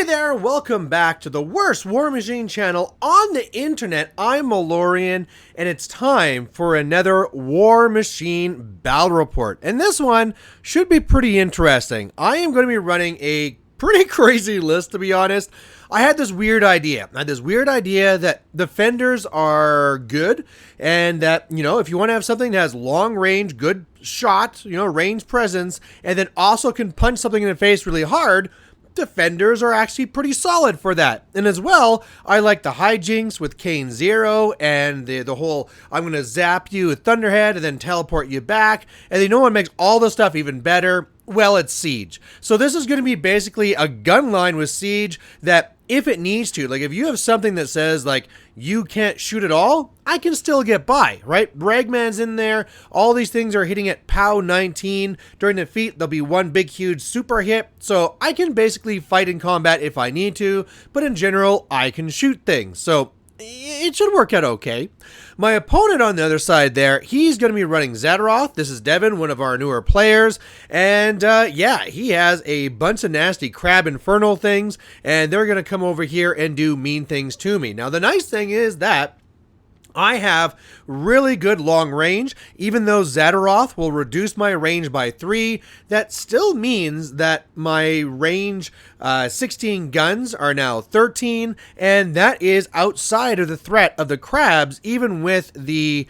Hey there, welcome back to the worst War Machine channel on the internet. I'm Malorian, and it's time for another War Machine battle report. And this one should be pretty interesting. I am going to be running a pretty crazy list, to be honest. I had this weird idea. That defenders are good, and that, if you want to have something that has long range, good shot, range presence, and then also can punch something in the face really hard, defenders are actually pretty solid for that. And as well, I like the hijinks with Kane 0 and the whole I'm going to zap you with Thunderhead and then teleport you back. And you know what makes all the stuff even better? Well, it's Siege. So this is going to be basically a gun line with Siege that if it needs to, like if you have something that says like you can't shoot at all, I can still get by, right? Ragman's in there. All these things are hitting at POW 19. During the feat, there'll be one big, huge super hit. So I can basically fight in combat if I need to, but in general, I can shoot things. So it should work out okay. My opponent on the other side there, he's going to be running Zaateroth. This is Devyn, one of our newer players. And yeah, he has a bunch of nasty crab infernal things, and they're going to come over here and do mean things to me. Now, the nice thing is that I have really good long range. Even though Zaateroth will reduce my range by 3, that still means that my range 16 guns are now 13, and that is outside of the threat of the crabs, even with the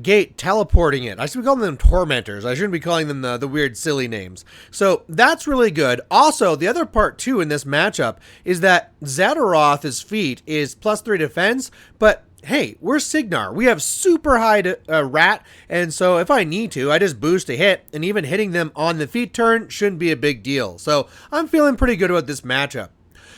gate teleporting it. I should be calling them tormentors. I shouldn't be calling them the weird silly names. So that's really good. Also, the other part too in this matchup is that Zaateroth's feat is +3 defense, but hey, we're Signar. We have super high rat, and so if I need to, I just boost a hit, and even hitting them on the feat turn shouldn't be a big deal. So I'm feeling pretty good about this matchup.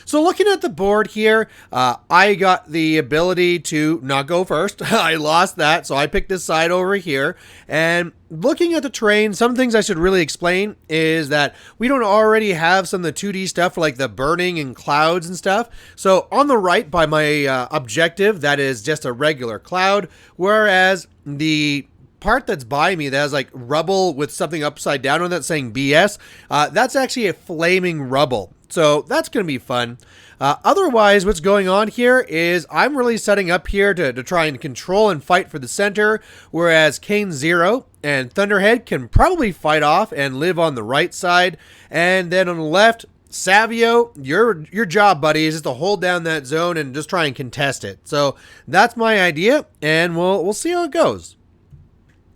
So looking at the board here, I got the ability to not go first. I lost that, so I picked this side over here. And looking at the terrain, some things I should really explain is that we don't already have some of the 2D stuff for like the burning and clouds and stuff. So on the right by my objective, that is just a regular cloud, whereas the part that's by me that has like rubble with something upside down on that saying BS, that's actually a flaming rubble. So that's going to be fun. Otherwise, what's going on here is I'm really setting up here to try and control and fight for the center, whereas Kane 0 and Thunderhead can probably fight off and live on the right side. And then on the left, Savio, your job, buddy, is just to hold down that zone and just try and contest it. So that's my idea, and we'll see how it goes.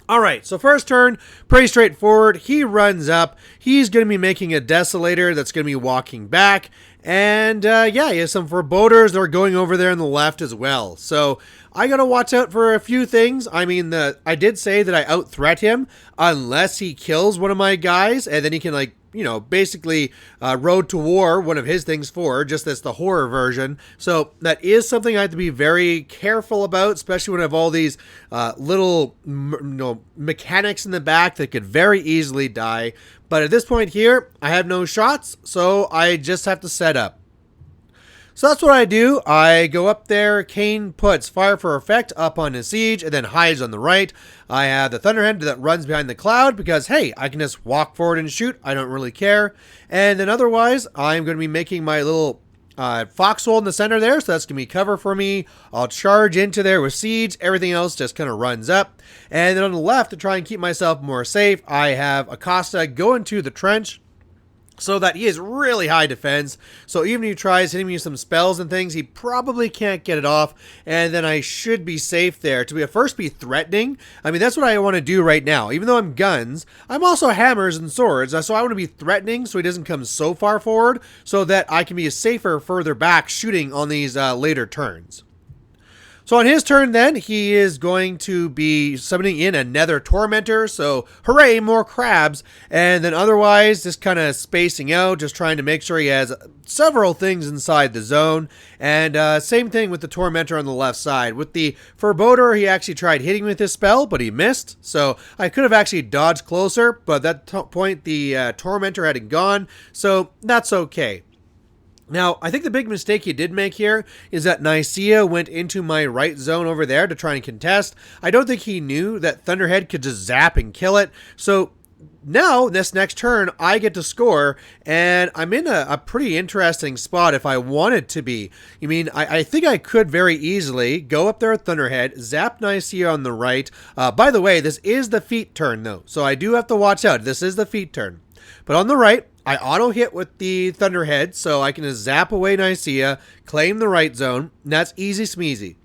All right, so first turn, pretty straightforward. He runs up. He's going to be making a Desolator that's going to be walking back. And yeah, he has some Foreboders that are going over there on the left as well. So I got to watch out for a few things. I mean, I did say that I out-threat him unless he kills one of my guys, and then he can, like, basically Road to War, one of his things for, just as the horror version. So that is something I have to be very careful about, especially when I have all these little mechanics in the back that could very easily die. But at this point here, I have no shots, so I just have to set up. So that's what I do. I go up there. Kane puts Fire for Effect up on his Siege and then hides on the right. I have the Thunderhead that runs behind the cloud because, hey, I can just walk forward and shoot. I don't really care. And then otherwise, I'm going to be making my little foxhole in the center there, so that's going to be cover for me. I'll charge into there with Siege. Everything else just kind of runs up. And then on the left, to try and keep myself more safe, I have Acosta go into the trench, so that he is really high defense. So even if he tries hitting me with some spells and things, he probably can't get it off. And then I should be safe there. To first be threatening. I mean, that's what I want to do right now. Even though I'm guns, I'm also hammers and swords. So I want to be threatening so he doesn't come so far forward, so that I can be safer further back shooting on these later turns. So on his turn then, he is going to be summoning in another Tormentor, so hooray, more crabs. And then otherwise, just kind of spacing out, just trying to make sure he has several things inside the zone. And same thing with the Tormentor on the left side. With the Forebodor, he actually tried hitting with his spell, but he missed. So I could have actually dodged closer, but at that point, the Tormentor hadn't gone, so that's okay. Now, I think the big mistake he did make here is that Nicaea went into my right zone over there to try and contest. I don't think he knew that Thunderhead could just zap and kill it. So now, this next turn, I get to score, and I'm in a pretty interesting spot if I wanted to be. I think I could very easily go up there with Thunderhead, zap Nicaea on the right. By the way, this is the feat turn, though, so I do have to watch out. This is the feat turn. But on the right, I auto-hit with the Thunderhead, so I can just zap away Nicaea, claim the right zone, and that's easy smeezy.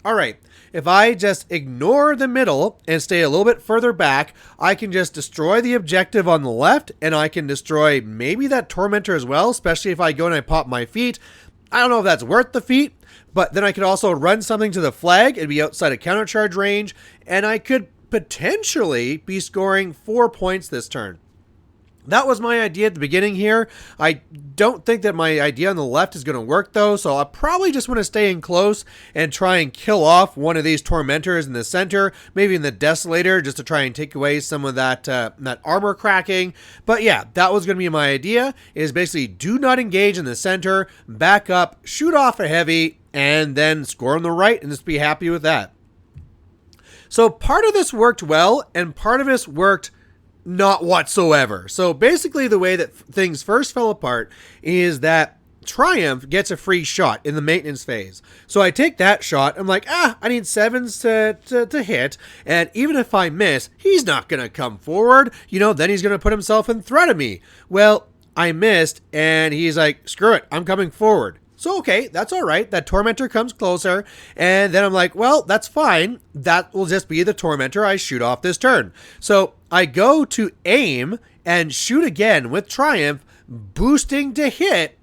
All right. If I just ignore the middle and stay a little bit further back, I can just destroy the objective on the left, and I can destroy maybe that Tormentor as well, especially if I go and I pop my feet. I don't know if that's worth the feat, but then I could also run something to the flag and be outside of countercharge range, and I could potentially be scoring 4 points this turn. That was my idea at the beginning here. I don't think that my idea on the left is going to work, though, so I probably just want to stay in close and try and kill off one of these Tormentors in the center, maybe in the Desolator, just to try and take away some of that armor cracking. But yeah, that was going to be my idea, is basically do not engage in the center, back up, shoot off a heavy, and then score on the right, and just be happy with that. So part of this worked well, and part of this worked not whatsoever. So basically the way that things first fell apart is that Triumph gets a free shot in the maintenance phase. So I take that shot. I'm like, I need 7s to hit. And even if I miss, he's not going to come forward. Then he's going to put himself in threat of me. Well, I missed, and he's like, screw it, I'm coming forward. So, okay, that's all right. That Tormentor comes closer, and then I'm like, well, that's fine. That will just be the Tormentor I shoot off this turn. So I go to aim and shoot again with Triumph, boosting to hit,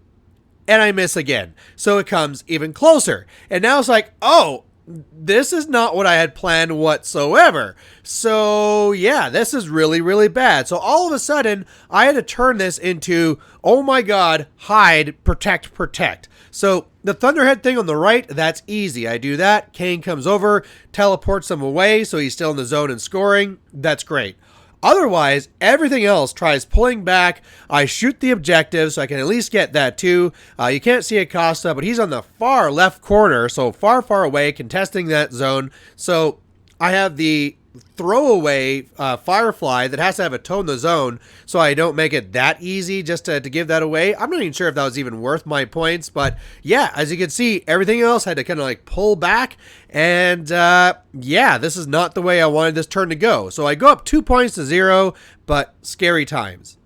and I miss again. So it comes even closer. And now it's like, oh, this is not what I had planned whatsoever. So yeah, this is really, really bad. So all of a sudden, I had to turn this into, oh my god, hide, protect, protect. So the Thunderhead thing on the right, that's easy. I do that. Kane comes over, teleports him away, so he's still in the zone and scoring. That's great. Otherwise, everything else tries pulling back. I shoot the objective, so I can at least get that too. You can't see Acosta, but he's on the far left corner, so far, far away, contesting that zone. So I have the throwaway Firefly that has to have a toe in the zone, so I don't make it that easy just to give that away. I'm not even sure if that was even worth my points, but yeah, as you can see, everything else had to kind of like pull back, and yeah, this is not the way I wanted this turn to go. So I go up 2 points to 0, but scary times.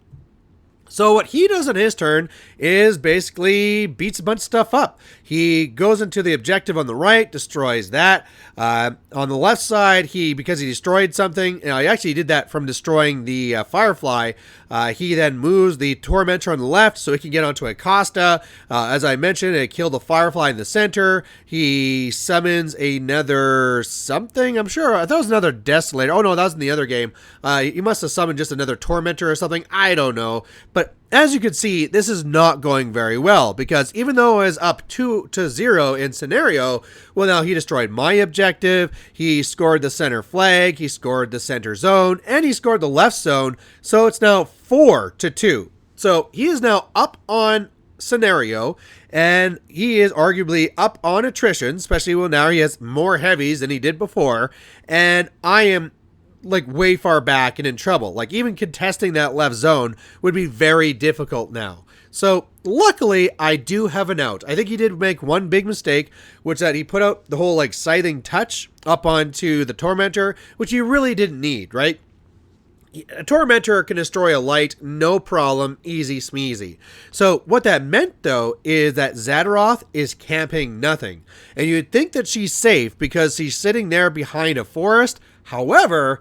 So what he does in his turn is basically beats a bunch of stuff up. He goes into the objective on the right, destroys that. On the left side, because he destroyed something, he actually did that from destroying the Firefly. He then moves the Tormentor on the left so he can get onto Acosta. As I mentioned, it killed the Firefly in the center. He summons another something, I'm sure. I thought it was another Desolator. Oh no, that was in the other game. He must have summoned just another Tormentor or something. I don't know. But as you can see, this is not going very well, because even though I was up 2-0 in scenario, well, now he destroyed my objective, he scored the center flag, he scored the center zone, and he scored the left zone, so it's now 4-2. So he is now up on scenario, and he is arguably up on attrition, especially when now he has more heavies than he did before, and I am like way far back and in trouble. Like even contesting that left zone would be very difficult now. So luckily I do have an out. I think he did make one big mistake, which that he put out the whole like scything touch up onto the Tormentor, which he really didn't need, right? A Tormentor can destroy a light, no problem, easy smeezy. So what that meant though is that Zaateroth is camping nothing. And you'd think that she's safe because she's sitting there behind a forest. However,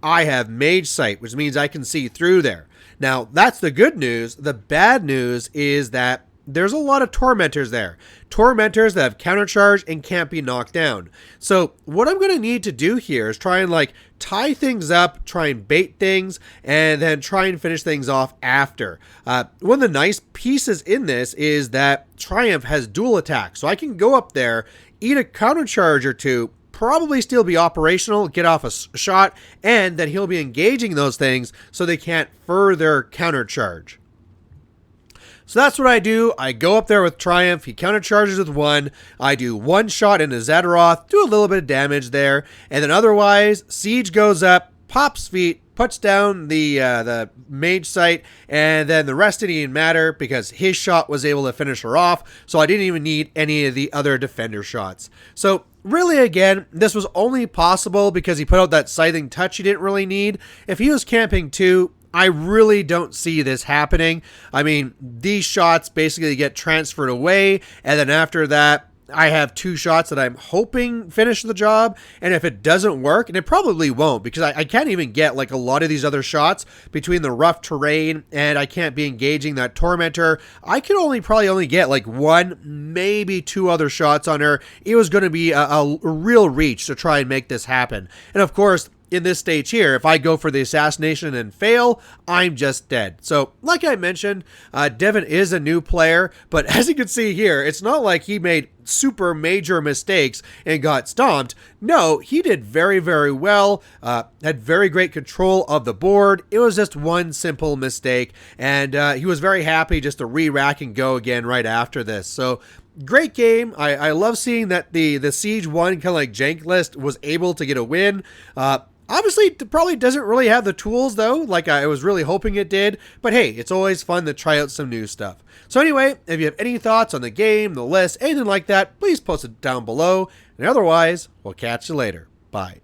I have Mage Sight, which means I can see through there. Now, that's the good news. The bad news is that there's a lot of Tormentors there. Tormentors that have countercharge and can't be knocked down. So what I'm going to need to do here is try and like tie things up, try and bait things, and then try and finish things off after. One of the nice pieces in this is that Triumph has dual attack. So I can go up there, eat a countercharge or two, probably still be operational, get off a shot, and then he'll be engaging those things so they can't further countercharge. So that's what I do. I go up there with Triumph. He countercharges with 1. I do 1 shot into Zaateroth, do a little bit of damage there, and then otherwise, Siege goes up, pops feet, puts down the mage site, and then the rest didn't even matter because his shot was able to finish her off, so I didn't even need any of the other defender shots. So really, again, this was only possible because he put out that scything touch he didn't really need. If he was camping too, I really don't see this happening. I mean, these shots basically get transferred away, and then after that, I have 2 shots that I'm hoping finish the job, and if it doesn't work, and it probably won't, because I can't even get like a lot of these other shots between the rough terrain, and I can't be engaging that Tormentor. I could probably only get like 1, maybe 2 other shots on her. It was going to be a real reach to try and make this happen. And of course, in this stage here, if I go for the assassination and fail, I'm just dead. So, like I mentioned, Devyn is a new player, but as you can see here, it's not like he made super major mistakes and got stomped. No, he did very, very well, had very great control of the board. It was just one simple mistake, and he was very happy just to re-rack and go again right after this. So, great game. I love seeing that the Siege1 kind of like jank list was able to get a win. Obviously, it probably doesn't really have the tools, though, like I was really hoping it did. But hey, it's always fun to try out some new stuff. So anyway, if you have any thoughts on the game, the list, anything like that, please post it down below. And otherwise, we'll catch you later. Bye.